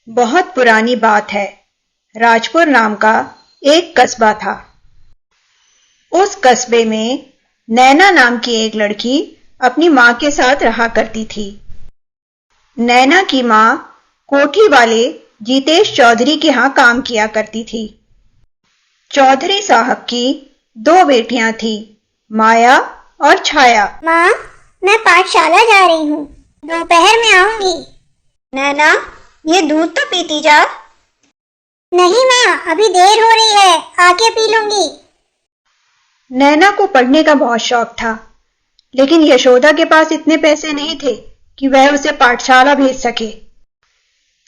बहुत पुरानी बात है। राजपुर नाम का एक कस्बा था। उस कस्बे में नैना नाम की एक लड़की अपनी माँ के साथ रहा करती थी। नैना की माँ कोठी वाले जीतेश चौधरी के यहाँ काम किया करती थी। चौधरी साहब की दो बेटियां थी, माया और छाया। माँ, मैं पाठशाला जा रही हूँ, दोपहर में आऊंगी। नैना, ये दूध तो पीती जा। नहीं माँ, अभी देर हो रही है, आके पी लूंगी। नैना को पढ़ने का बहुत शौक था, लेकिन यशोदा के पास इतने पैसे नहीं थे कि वह उसे पाठशाला भेज सके।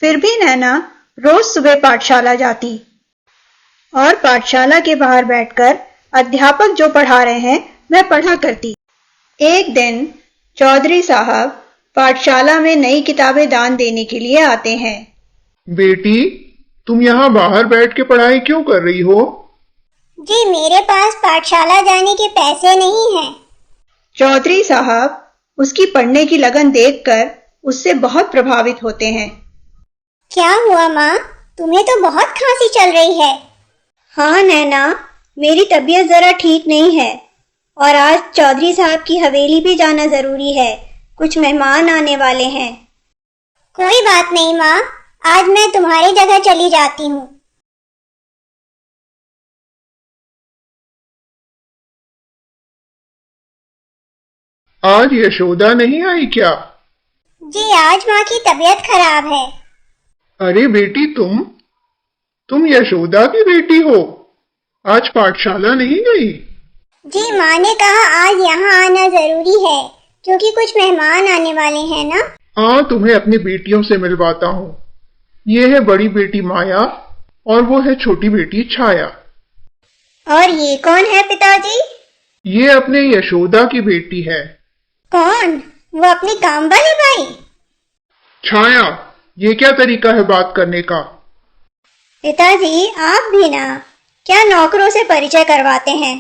फिर भी नैना रोज सुबह पाठशाला जाती और पाठशाला के बाहर बैठकर अध्यापक जो पढ़ा रहे हैं वह पढ़ा करती। एक दिन चौधरी साहब पाठशाला में नई किताबें दान देने के लिए आते हैं। बेटी, तुम यहाँ बाहर बैठ के पढ़ाई क्यों कर रही हो? जी, मेरे पास पाठशाला जाने के पैसे नहीं हैं। चौधरी साहब उसकी पढ़ने की लगन देखकर उससे बहुत प्रभावित होते हैं। क्या हुआ माँ, तुम्हें तो बहुत खांसी चल रही है। हाँ नैना, मेरी तबीयत जरा ठीक नहीं है और आज चौधरी साहब की हवेली भी जाना जरूरी है। कुछ मेहमान आने वाले हैं। कोई बात नहीं माँ, आज मैं तुम्हारी जगह चली जाती हूँ। आज यशोदा नहीं आई क्या? जी, आज माँ की तबीयत खराब है। अरे बेटी, तुम यशोदा की बेटी हो, आज पाठशाला नहीं गई? जी, माँ ने कहा आज यहाँ आना जरूरी है क्योंकि कुछ मेहमान आने वाले हैं ना। हाँ, तुम्हें अपनी बेटियों से मिलवाता हूँ। ये है बड़ी बेटी माया और वो है छोटी बेटी छाया। और ये कौन है पिताजी? ये अपने यशोदा की बेटी है। कौन? वो अपनी काम वाली बाई? छाया, ये क्या तरीका है बात करने का? पिताजी, आप भी ना, क्या नौकरों से परिचय करवाते हैं।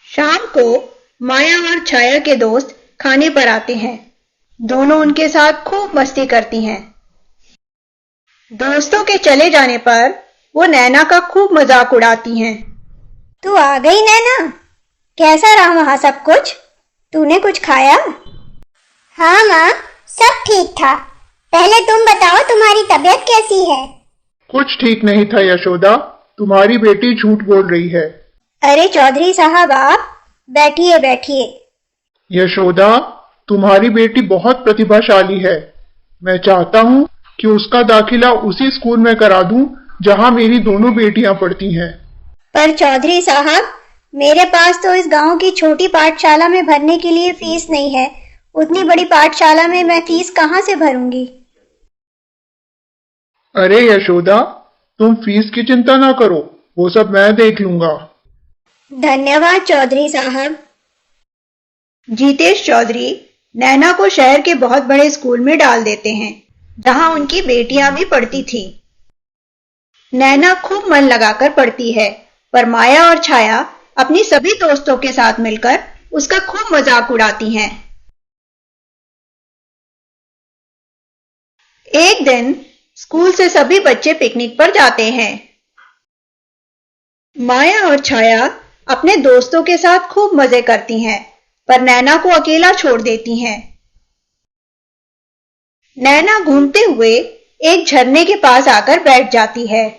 शाम को माया और छाया के दोस्त खाने पर आते हैं। दोनों उनके साथ खूब मस्ती करती हैं। दोस्तों के चले जाने पर वो नैना का खूब मजाक उड़ाती हैं। तू आ गई नैना, कैसा रहा वहां सब कुछ? तूने कुछ खाया? हाँ माँ, सब ठीक था। पहले तुम बताओ, तुम्हारी तबीयत कैसी है? कुछ ठीक नहीं था यशोदा, तुम्हारी बेटी झूठ बोल रही है। अरे चौधरी साहब, आप बैठिए बैठिए। यशोदा, तुम्हारी बेटी बहुत प्रतिभाशाली है। मैं चाहता हूँ कि उसका दाखिला उसी स्कूल में करा दूं जहाँ मेरी दोनों बेटियां पढ़ती हैं। पर चौधरी साहब, मेरे पास तो इस गांव की छोटी पाठशाला में भरने के लिए फीस नहीं है। उतनी बड़ी पाठशाला में मैं फीस कहाँ से भरूंगी? अरे यशोदा, तुम फीस की चिंता ना करो, वो सब मैं देख लूंगा। धन्यवाद चौधरी साहब। जीतेश चौधरी नैना को शहर के बहुत बड़े स्कूल में डाल देते हैं, जहां उनकी बेटियां भी पढ़ती थी। नैना खूब मन लगाकर पढ़ती है, पर माया और छाया अपनी सभी दोस्तों के साथ मिलकर उसका खूब मजाक उड़ाती हैं। एक दिन स्कूल से सभी बच्चे पिकनिक पर जाते हैं। माया और छाया अपने दोस्तों के साथ खूब मजे करती हैं, पर नैना को अकेला छोड़ देती हैं। नैना घूमते हुए एक झरने के पास आकर बैठ जाती है।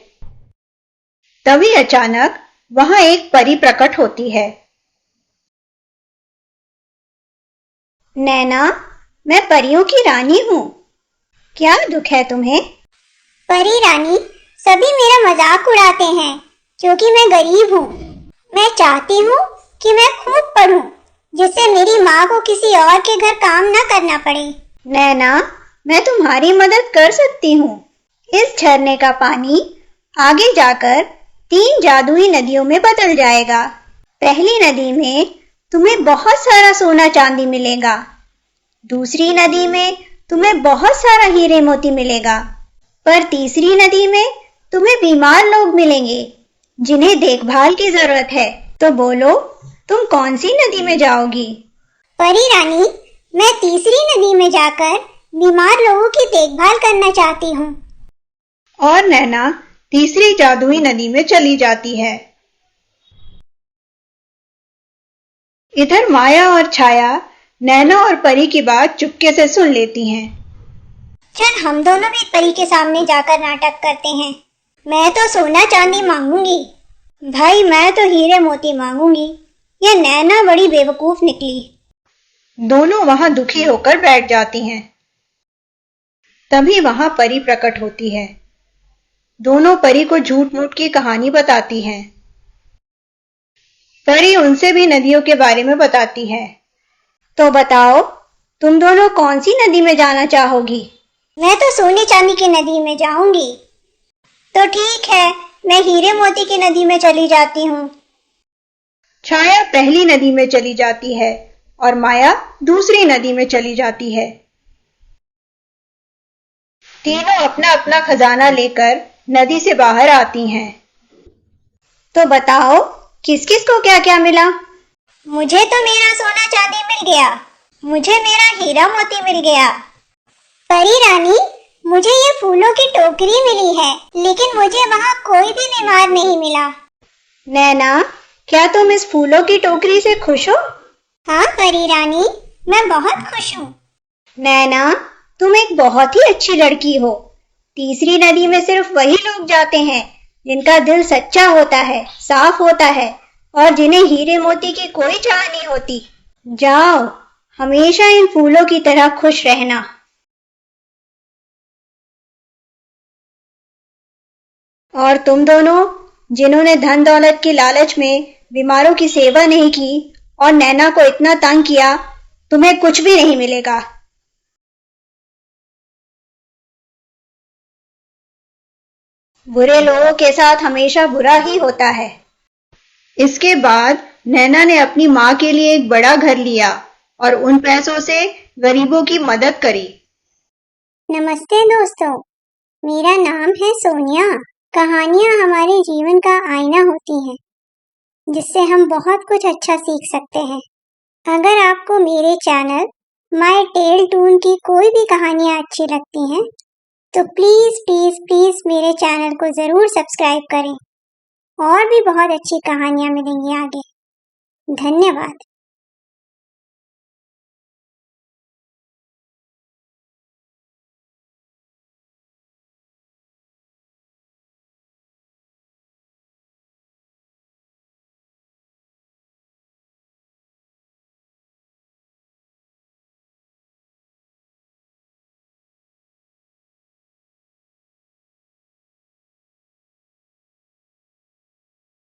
तभी अचानक वहां एक परी प्रकट होती है। नैना, मैं परियों की रानी हूँ, क्या दुख है तुम्हें? परी रानी, सभी मेरा मजाक उड़ाते हैं क्योंकि मैं गरीब हूँ। मैं चाहती हूँ कि मैं खूब पढूं, जिससे मेरी माँ को किसी और के घर काम न करना पड़े। नैना, मैं तुम्हारी मदद कर सकती हूँ। इस झरने का पानी आगे जाकर 3 जादुई नदियों में बदल जाएगा। पहली नदी में तुम्हें बहुत सारा सोना चांदी मिलेगा। दूसरी नदी में तुम्हें बहुत सारा हीरे मोती मिलेगा। पर तीसरी नदी में तुम्हें बीमार लोग मिलेंगे जिन्हें देखभाल की जरूरत है। तो बोलो, तुम कौन सी नदी में जाओगी? परी रानी, मैं तीसरी नदी में जाकर बीमार लोगों की देखभाल करना चाहती हूँ। और नैना तीसरी जादुई नदी में चली जाती है। इधर माया और छाया नैना और परी की बात चुपके से सुन लेती हैं। चल हम दोनों भी परी के सामने जाकर नाटक करते हैं। मैं तो सोना चांदी मांगूंगी। भाई मैं तो हीरे मोती मांगूंगी। यह नैना बड़ी बेवकूफ निकली। दोनों वहां दुखी होकर बैठ जाती हैं। तभी वहां परी प्रकट होती है। दोनों परी को झूठ मूठ की कहानी बताती हैं। परी उनसे भी नदियों के बारे में बताती है। तो बताओ, तुम दोनों कौन सी नदी में जाना चाहोगी? मैं तो सोने चांदी की नदी में जाऊंगी। तो ठीक है, मैं हीरे मोती की नदी में चली जाती हूँ। छाया पहली नदी में चली जाती है और माया दूसरी नदी में चली जाती है। तीनों अपना अपना खजाना लेकर नदी से बाहर आती हैं। तो बताओ, किस किस को क्या क्या मिला? मुझे तो मेरा सोना चांदी मिल गया। मुझे मेरा हीरा मोती मिल गया। परी रानी, मुझे ये फूलों की टोकरी मिली है, लेकिन मुझे वहाँ कोई भी बीमार नहीं मिला। नैना, क्या तुम इस फूलों की टोकरी से खुश हो? हाँ परी रानी, मैं बहुत खुश हूँ। नैना, तुम एक बहुत ही अच्छी लड़की हो। तीसरी नदी में सिर्फ वही लोग जाते हैं जिनका दिल सच्चा होता है, साफ होता है और जिन्हें हीरे मोती की कोई चाह नहीं होती। जाओ, हमेशा इन फूलों की तरह खुश रहना। और तुम दोनों, जिन्होंने धन दौलत की लालच में बीमारों की सेवा नहीं की और नैना को इतना तंग किया, तुम्हें कुछ भी नहीं मिलेगा। बुरे लोगों के साथ हमेशा बुरा ही होता है। इसके बाद नैना ने अपनी माँ के लिए एक बड़ा घर लिया और उन पैसों से गरीबों की मदद करी। नमस्ते दोस्तों, मेरा नाम है सोनिया। कहानियाँ हमारे जीवन का आईना होती हैं, जिससे हम बहुत कुछ अच्छा सीख सकते हैं। अगर आपको मेरे चैनल माय टेल टून की कोई भी कहानियाँ अच्छी लगती हैं, तो प्लीज़ प्लीज़ प्लीज़ मेरे चैनल को ज़रूर सब्सक्राइब करें। और भी बहुत अच्छी कहानियाँ मिलेंगी आगे। धन्यवाद।